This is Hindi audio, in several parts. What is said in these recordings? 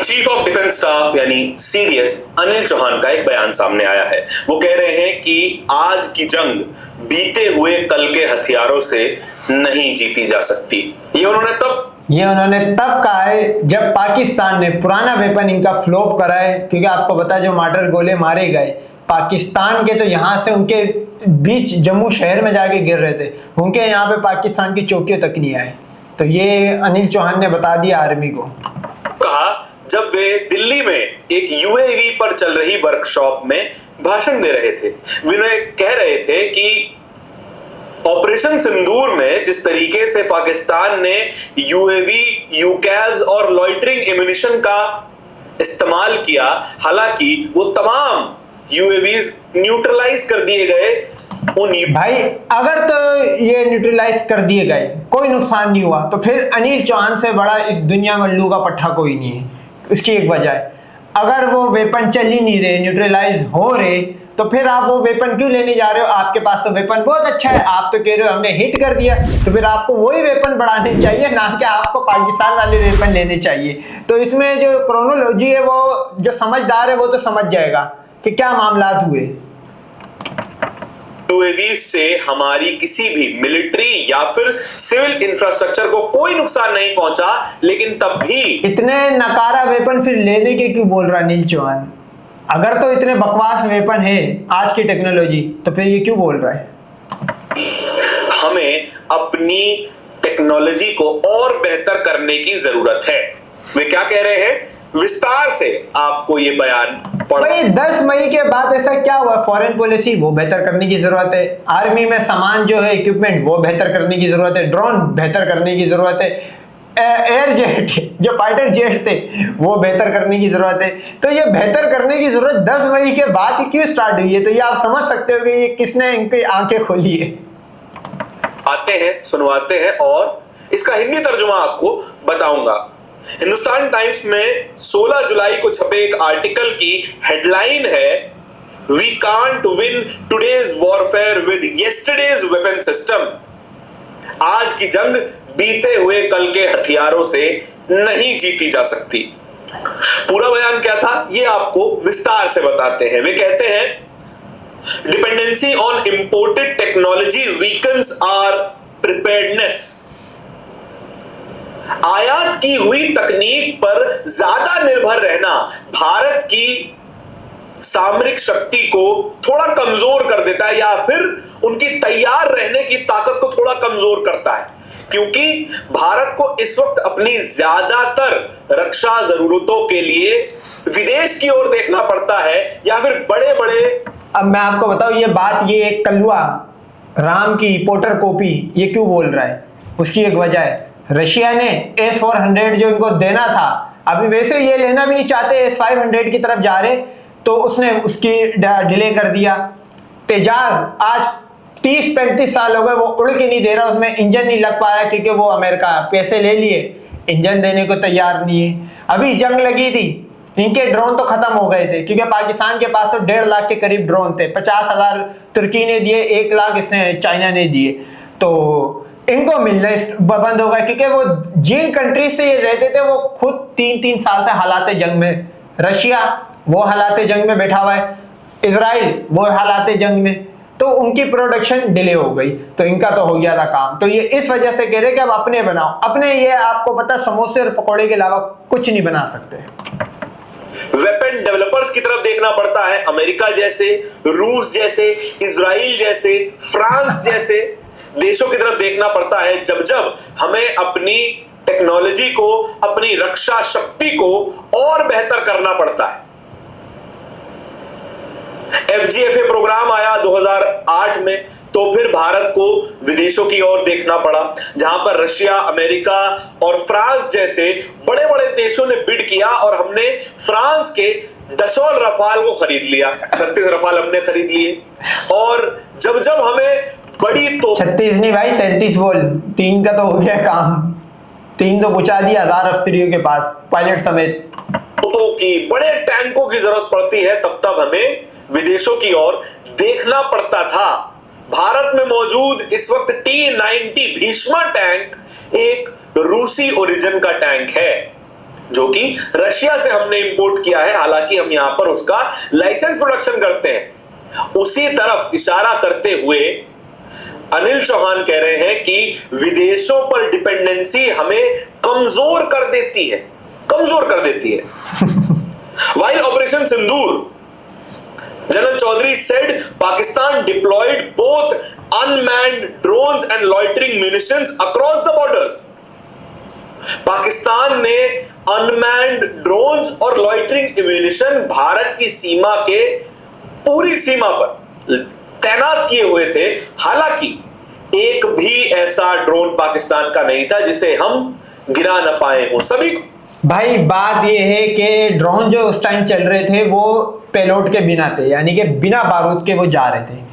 चीफ ऑफ डिफेंस स्टाफ यानी सीडीएस अनिल चौहान का एक बयान सामने आया है। वो कह रहे हैं कि आज की जंग बीते हुए कल के हथियारों से नहीं जीती जा सकती। ये उन्होंने तब कहा है जब पाकिस्तान ने पुराना वेपन इनका फ्लॉप करा है, क्योंकि आपको पता जो मार्टर गोले मारे गए पाकिस्तान के, तो यहाँ से उनके बीच जम्मू शहर में जाके गिर रहे थे, उनके यहाँ पे पाकिस्तान की चौकियों तक नहीं आए। तो ये अनिल चौहान ने बता दिया आर्मी को। कहा जब वे दिल्ली में एक यूएवी पर चल रही वर्कशॉप में भाषण दे रहे थे, वे कह रहे थे कि ऑपरेशन सिंदूर में जिस तरीके से पाकिस्तान ने यूएवी, यूकैव्स और लॉइटरिंग एम्यूनिशन का इस्तेमाल किया, हालांकि वो तमाम यूएवीज न्यूट्रलाइज कर दिए गए। भाई अगर तो ये न्यूट्रलाइज कर दिए गए, कोई नुकसान नहीं हुआ, तो फिर अनिल चौहान से बड़ा इस दुनिया में लू का पट्टा कोई नहीं है। उसकी एक वजह है, अगर वो वेपन चल ही नहीं रहे, न्यूट्रलाइज हो रहे, तो फिर आप वो वेपन क्यों लेने जा रहे हो? आपके पास तो वेपन बहुत अच्छा है, आप तो कह रहे हो हमने हिट कर दिया, तो फिर आपको वही वेपन बढ़ाने चाहिए, ना कि आपको पाकिस्तान वाले वेपन लेने चाहिए। तो इसमें जो क्रोनोलॉजी है, वो जो समझदार है वो तो समझ जाएगा कि क्या मामलात हुए। यूएवी से हमारी किसी भी मिलिट्री या फिर सिविल इंफ्रास्ट्रक्चर को कोई नुकसान नहीं पहुंचा, लेकिन तब भी इतने नकारा वेपन फिर लेने के क्यों बोल रहा अनिल चौहान? अगर तो इतने बकवास वेपन है आज की टेक्नोलॉजी, तो फिर ये क्यों बोल रहा है? हमें अपनी टेक्नोलॉजी को और बेहतर करने की जरूरत है। वे क्या कह रहे हैं, विस्तार से आपको ये बयान भाई 10 मई के बाद ऐसा क्या हुआ? फॉरेन पॉलिसी वो बेहतर करने की जरूरत है, आर्मी में सामान जो है इक्विपमेंट वो बेहतर करने की जरूरत है, ड्रोन बेहतर करने की जरूरत है, एयर जेट जो फाइटर जेट थे वो बेहतर करने की जरूरत है। तो ये बेहतर करने की जरूरत 10 मई के बाद ही क्यों स्टार्ट हुई है? तो ये आप समझ सकते हो कि ये किसने इनकी आंखें खोली है। आते हैं, सुनवाते हैं और इसका हिंदी तर्जुमा आपको बताऊंगा। हिंदुस्तान टाइम्स में 16 जुलाई को छपे एक आर्टिकल की हेडलाइन है, we can't win today's warfare with yesterday's weapon system. आज की जंग बीते हुए कल के हथियारों से नहीं जीती जा सकती। पूरा बयान क्या था ये आपको विस्तार से बताते हैं। वे कहते हैं, dependency on imported technology weakens our preparedness. आयात की हुई तकनीक पर ज्यादा निर्भर रहना भारत की सामरिक शक्ति को थोड़ा कमजोर कर देता है, या फिर उनकी तैयार रहने की ताकत को थोड़ा कमजोर करता है, क्योंकि भारत को इस वक्त अपनी ज्यादातर रक्षा जरूरतों के लिए विदेश की ओर देखना पड़ता है, या फिर बड़े बड़े। अब मैं आपको बताऊं, ये बात ये एक कलुआ राम की पोटर कॉपी ये क्यों बोल रहा है? उसकी एक वजह है, रशिया ने S-400 जो इनको देना था, अभी वैसे ये लेना भी नहीं चाहते, S-500 की तरफ जा रहे, तो उसने उसकी डिले कर दिया। तेजाज आज 30-35 साल हो गए, वो उड़ के नहीं दे रहा, उसमें इंजन नहीं लग पाया, क्योंकि वो अमेरिका पैसे ले लिए, इंजन देने को तैयार नहीं है। अभी जंग लगी थी, इनके ड्रोन तो खत्म हो गए थे, क्योंकि पाकिस्तान के पास तो 1.5 लाख के करीब ड्रोन थे। 50,000 तुर्की ने दिए, 1 लाख इसने चाइना ने दिए, तो इनको मिलना बंद होगा, क्योंकि वो जिन कंट्री से ये रहते थे वो खुद 3-3 साल से हालात जंग में, रशिया वो हालात जंग में बैठा हुआ है, इजराइल वो हालात जंग में, तो उनकी प्रोडक्शन डिले हो गई, तो इनका तो हो गया था काम। तो ये इस वजह से कह रहे कि अब अपने बनाओ अपने, ये आपको पता समोसे और पकौड़े के अलावा कुछ नहीं बना सकते। वेपन डेवलपर्स की तरफ देखना पड़ता है, अमेरिका जैसे, रूस जैसे, इजराइल जैसे, फ्रांस जैसे देशों की तरफ देखना पड़ता है, जब जब हमें अपनी टेक्नोलॉजी को, अपनी रक्षा शक्ति को और बेहतर करना पड़ता है। FGFA प्रोग्राम आया 2008 में, तो फिर भारत को विदेशों की ओर देखना पड़ा, जहां पर रशिया, अमेरिका और फ्रांस जैसे बड़े बड़े देशों ने बिड किया, और हमने फ्रांस के दसों रफाल को खरीद लिया। 36 रफाल हमने खरीद लिए, और जब जब हमें बड़ी तो 36 नहीं भाई 33 बोल, 3 का तो हो गया काम, 3 तो पहुंचा दिया 1000 अफसरियों के पास पायलट समेत। तो की बड़े टैंकों की जरूरत पड़ती है, तब हमें विदेशों की ओर देखना पड़ता था। भारत में मौजूद इस वक्त T-90 भीष्मा टैंक एक रूसी ओरिजिन का टैंक है। जो कि रशिया से हमने इंपोर्ट किया है, हालांकि हम यहां पर उसका लाइसेंस प्रोडक्शन करते हैं। उसी तरफ इशारा करते हुए अनिल चौहान कह रहे हैं कि विदेशों पर डिपेंडेंसी हमें कमजोर कर देती है, कमजोर कर देती है। While operation Sindoor, General Chaudhary said Pakistan deployed both unmanned drones and loitering munitions across the borders. Pakistan ने अनमैन्ड ड्रोन्स और लॉइटरिंग म्यूनिशन भारत की सीमा के पूरी सीमा पर तैनात किए हुए थे। हालांकि एक भी ऐसा ड्रोन पाकिस्तान का नहीं था जिसे हम गिरा न पाए हो। सभी भाई बात यह है कि ड्रोन जो उस टाइम चल रहे थे वो पेलोड के बिना थे, यानी कि बिना बारूद के वो जा रहे थे।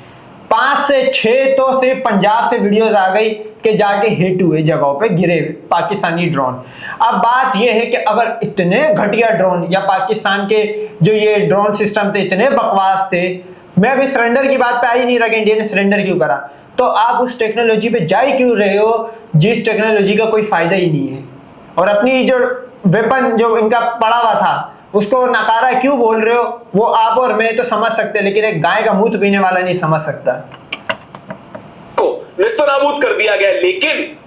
5 से 6 तो सिर्फ पंजाब से वीडियोस आ गई कि जाके हिट हुए जगहों पे गिरे पाकिस्तानी ड्रोन। अब बात यह है कि अगर इतने घटिया ड्रोन या पाकिस्तान के जो ये ड्रोन सिस्टम थे इतने बकवास थे, मैं अभी सरेंडर की बात पे आ ही नहीं रहा कि इंडिया ने सरेंडर क्यों करा, तो आप उस टेक्नोलॉजी पे जा ही क्यों रहे हो जिस टेक्नोलॉजी का कोई फायदा ही नहीं है, और अपनी जो वेपन जो इनका पड़ा हुआ था उसको नकारा क्यों बोल रहे हो? वो आप और मैं तो समझ सकते हैं, लेकिन एक गाय का मूत्र पीने वाला नहीं समझ सकता। को निस्तनाबूद कर दिया गया, लेकिन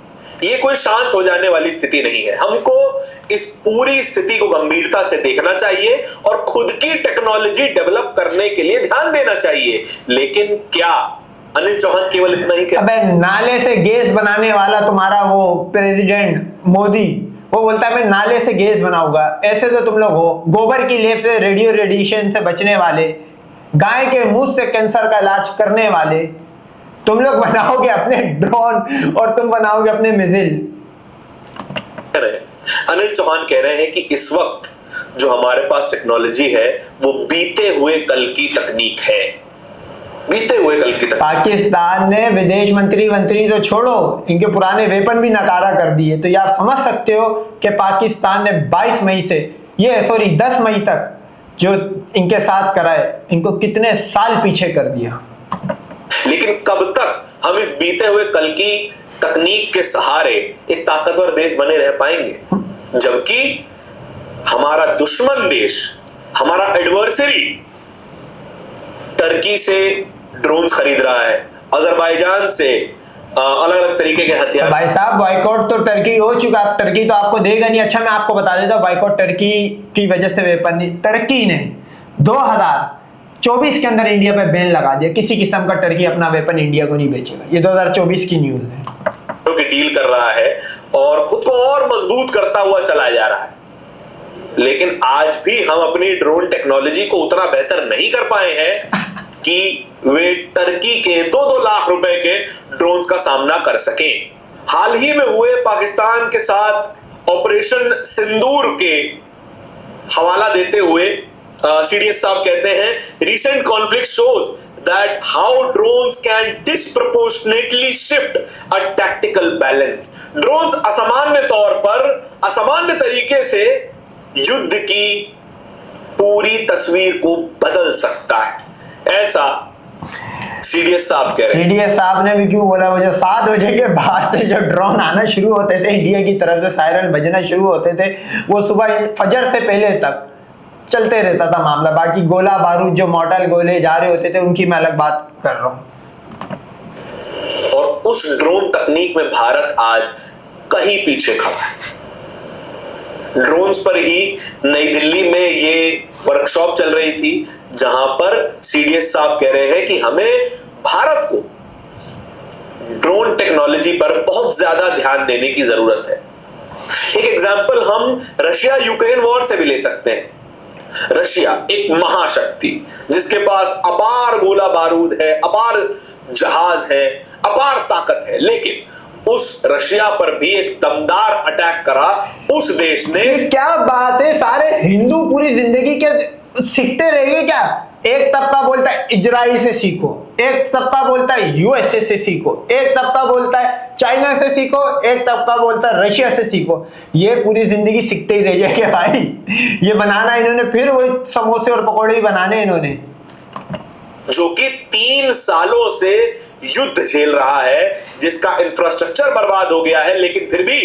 ये कोई शांत हो जाने वाली स्थिति नहीं है। हमको इस पूरी स्थिति को गंभीरता से देखना चाहिए और खुद की टेक्नोलॉजी डेवलप करने के लिए ध्यान देना चाहिए। लेकिन क्या अनिल चौहान केवल इतना ही क्या? अबे नाले से गैस बनाने वाला तुम्हारा वो प्रेसिडेंट मोदी, वो बोलता है मैं नाले से गैस बनाऊंगा। ऐसे तो तुम लोग हो गोबर की लेप से रेडिएशन से बचने वाले, गाय के मुंह से कैंसर का इलाज करने वाले, तुम लोग बनाओगे अपने ड्रोन और तुम बनाओगे अपने मिसाइल। अनिल चौहान कह रहे हैं कि इस वक्त जो हमारे पास टेक्नोलॉजी है वो बीते हुए कल की तकनीक है, बीते हुए कल की तकनीक। पाकिस्तान ने विदेश मंत्री तो छोड़ो, इनके पुराने वेपन भी नकारा कर दिए। तो ये आप समझ सकते हो कि पाकिस्तान ने 22 मई से 10 मई तक जो इनके साथ कराए, इनको कितने साल पीछे कर दिया। लेकिन कब तक हम इस बीते हुए कल की तकनीक के सहारे एक ताकतवर देश बने रह पाएंगे, जबकि हमारा दुश्मन देश, हमारा एडवर्सरी टर्की से ड्रोन्स खरीद रहा है, अजरबैजान से अलग अलग तरीके के हथियार। भाई साहब बॉयकॉट तो टर्की हो चुका, टर्की तो आपको देगा नहीं। अच्छा मैं आपको बता देता हूं, बॉयकॉट टर्की की वजह से वेपन नहीं, टर्की ने 2024 के अंदर इंडिया पे बैन लगा दिया, किसी किस्म का टर्की अपना वेपन इंडिया को नहीं बेचेगा। ये 2024 की न्यूज है। की डील कर रहा है और खुद को और मजबूत करता हुआ चला जा रहा है, लेकिन आज भी हम अपनी ड्रोन टेक्नोलॉजी को उतना बेहतर नहीं कर पाए हैं कि वे टर्की के 2-2 लाख रुपए के ड्रोन्स का सामना कर सकें। हाल ही में हुए पाकिस्तान के साथ ऑपरेशन सिंदूर के हवाला देते हुए सीडीएस साहब कहते हैं, recent conflict shows that how drones can disproportionately shift a tactical balance. Drones असामान्य तौर पर असामान्य तरीके से युद्ध की पूरी तस्वीर को बदल सकता है, ऐसा सीडीएस साहब कह रहे हैं। सीडीएस साहब ने भी क्यों बोला, वो जो 7 बजे के बाद से जो ड्रोन आना शुरू होते थे इंडिया की तरफ से, सायरन बजना शुरू होते थे, वो सुबह फजर से पहले तक चलते रहता था मामला। बाकी गोला बारूद जो मॉडल गोले जा रहे होते थे उनकी मैं अलग बात कर रहा हूं। और उस ड्रोन तकनीक में भारत आज कहीं पीछे खड़ा है। ड्रोन्स पर ही नई दिल्ली में ये वर्कशॉप चल रही थी, जहां पर सीडीएस साहब कह रहे हैं कि हमें भारत को ड्रोन टेक्नोलॉजी पर बहुत ज्यादा ध्यान देने की जरूरत है। एक एग्जांपल हम रशिया यूक्रेन वॉर से भी ले सकते हैं। रशिया एक महाशक्ति जिसके पास अपार गोला बारूद है, अपार जहाज है, अपार ताकत है, लेकिन उस रशिया पर भी एक दमदार अटैक करा उस देश ने। क्या बात है, सारे हिंदू पूरी जिंदगी क्या सीखते रहेंगे क्या? एक तबका बोलता है इजराइल से सीखो, एक तबका बोलता है यूएसए से सीखो, एक तबका बोलता है चाइना से सीखो, एक तबका बोलता है रशिया से सीखो। ये पूरी जिंदगी सीखते ही रह जाएंगे भाई। ये बनाना इन्होंने, फिर वही समोसे और पकौड़े ही बनाने इन्होंने। जो कि 3 सालों से युद्ध झेल रहा है, जिसका इंफ्रास्ट्रक्चर बर्बाद हो गया है, लेकिन फिर भी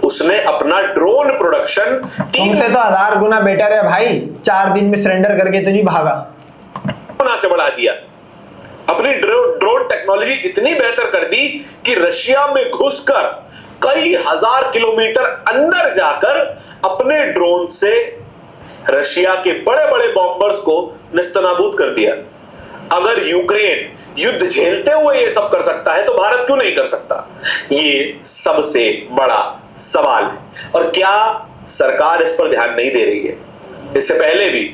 उसने अपना ड्रोन प्रोडक्शन तुमसे तो 1000 गुना बेटर है भाई, 4 दिन में सरेंडर करके तो नहीं भागा। गुना से बढ़ा दिया। अपनी ड्रोन टेक्नोलॉजी इतनी बेहतर कर दी कि रशिया में घुसकर कई हजार किलोमीटर अंदर जाकर अपने ड्रोन से रशिया के बड़े बड़े बॉम्बर्स को निस्तनाबूद कर दिया। अगर यूक्रेन युद्ध झेलते हुए ये सब कर सकता है तो भारत क्यों नहीं कर सकता? ये सबसे बड़ा सवाल है और क्या सरकार इस पर ध्यान नहीं दे रही है? इससे पहले भी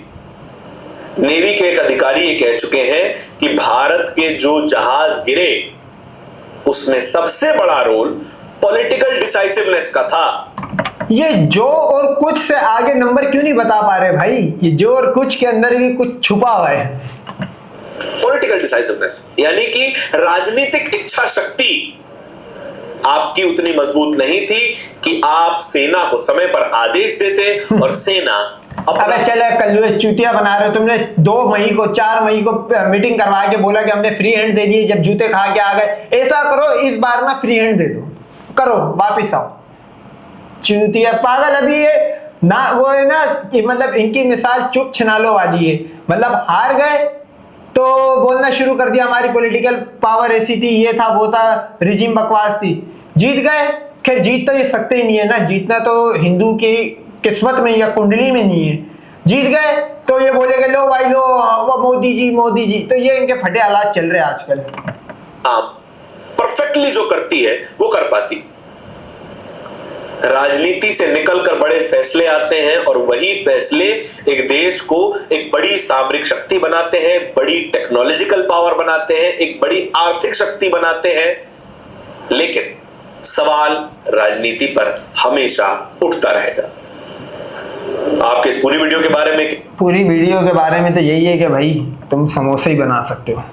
नेवी के एक अधिकारी ये कह चुके हैं कि भारत के जो जहाज गिरे उसमें सबसे बड़ा रोल पॉलिटिकल डिसाइसिवनेस का था। ये जो और कुछ से आगे नंबर क्यों नहीं बता पा रहे भाई? ये जो और कुछ के अंदर भी कुछ छुपा हुआ है। पॉलिटिकल डिसाइसिवनेस यानी कि राजनीतिक इच्छा शक्ति आपकी उतनी मजबूत नहीं थी कि आप सेना को समय पर आदेश देते और सेना अबे चले कल्लू चूतिया बना रहे हो तुमने। 2 मई को 4 मई को मीटिंग करवा के बोला कि हमने फ्री हैंड दे दिए, जब जूते खा के आ गए। ऐसा करो इस बार ना फ्री हैंड दे दो, करो वापिस आओ। चूतिया पागल। अभी ये ना वो है ना कि मतलब इनकी मिसाल चुप छिनालो वाली है। मतलब हार गए तो बोलना शुरू कर दिया हमारी पॉलिटिकल पावर ऐसी थी, ये था वो था, रिजीम बकवास थी। जीत गए, खैर जीत तो ये सकते ही नहीं है ना, जीतना तो हिंदू की किस्मत में या कुंडली में नहीं है। जीत गए तो ये बोलेगा लो भाई लो वो मोदी जी। तो ये इनके फटे हालात चल रहे हैं आजकल। परफेक्टली जो करती है वो कर पाती। राजनीति से निकलकर बड़े फैसले आते हैं और वही फैसले एक देश को एक बड़ी सामरिक शक्ति बनाते हैं, बड़ी टेक्नोलॉजिकल पावर बनाते हैं, एक बड़ी आर्थिक शक्ति बनाते हैं। लेकिन सवाल राजनीति पर हमेशा उठता रहेगा। आपके इस पूरी वीडियो के बारे में? पूरी वीडियो के बारे में तो यही है कि भाई तुम समोसे ही बना सकते हो।